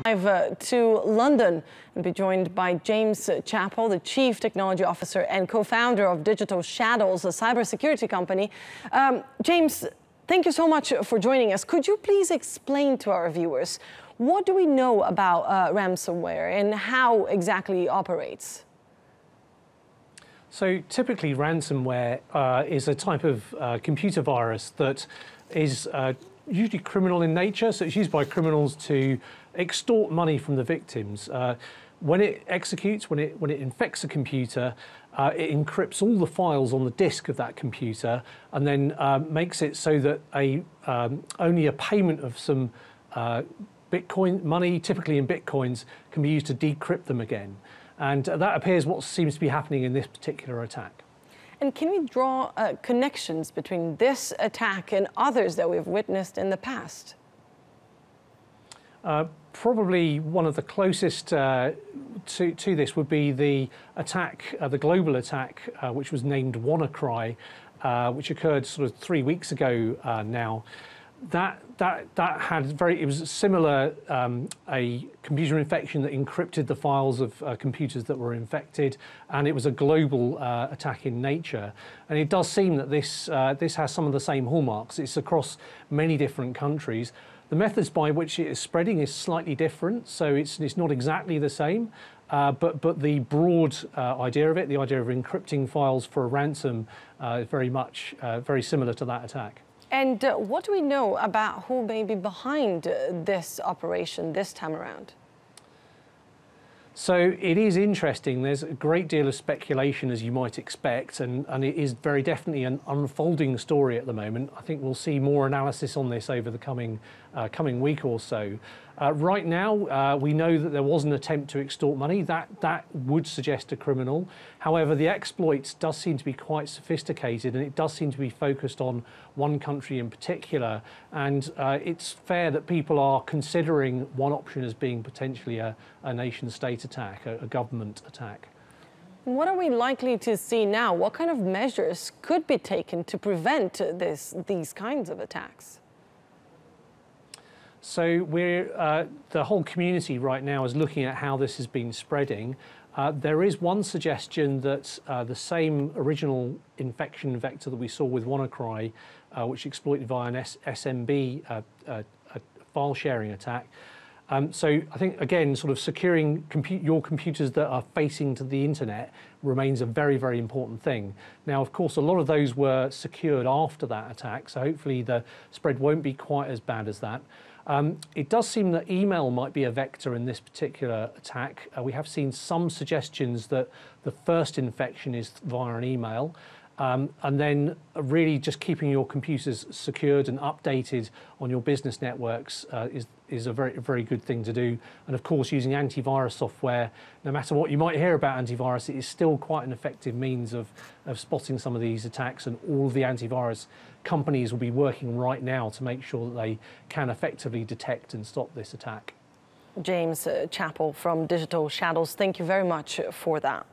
To London and be joined by James Chappell, the Chief Technology Officer and co-founder of Digital Shadows, a cybersecurity company. James, thank you so much for joining us. Could you please explain to our viewers, what do we know about ransomware and how exactly it operates? So typically ransomware is a type of computer virus that is usually criminal in nature, so it's used by criminals to extort money from the victims. When it executes, when it infects a computer, it encrypts all the files on the disk of that computer and then makes it so that only a payment of some Bitcoin money, typically in Bitcoins, can be used to decrypt them again. And that appears what seems to be happening in this particular attack. And can we draw connections between this attack and others that we've witnessed in the past? Probably one of the closest to this would be the attack, the global attack, which was named WannaCry, which occurred sort of 3 weeks ago now. That had it was similar, a computer infection that encrypted the files of computers that were infected, and it was a global attack in nature. And it does seem that this has some of the same hallmarks. It's across many different countries. The methods by which it is spreading is slightly different, so it's not exactly the same. But the broad idea of it, the idea of encrypting files for a ransom, is very similar to that attack. And what do we know about who may be behind this operation this time around? So it is interesting. There's a great deal of speculation, as you might expect, and it is very definitely an unfolding story at the moment. I think we'll see more analysis on this over the coming week or so. Right now, we know that there was an attempt to extort money. That would suggest a criminal. However, the exploit does seem to be quite sophisticated, and it does seem to be focused on one country in particular. And it's fair that people are considering one option as being potentially a nation-state attack, a government attack. What are we likely to see now? What kind of measures could be taken to prevent these kinds of attacks? So the whole community right now is looking at how this has been spreading. There is one suggestion that the same original infection vector that we saw with WannaCry, which exploited via an SMB file sharing attack. So I think, again, sort of securing your computers that are facing to the internet remains a very, very important thing. Now, of course, a lot of those were secured after that attack, so hopefully the spread won't be quite as bad as that. It does seem that email might be a vector in this particular attack. We have seen some suggestions that the first infection is via an email. And then really just keeping your computers secured and updated on your business networks is a very good thing to do. And of course, using antivirus software, no matter what you might hear about antivirus, it is still quite an effective means of spotting some of these attacks. And all of the antivirus companies will be working right now to make sure that they can effectively detect and stop this attack. James Chappell from Digital Shadows, thank you very much for that.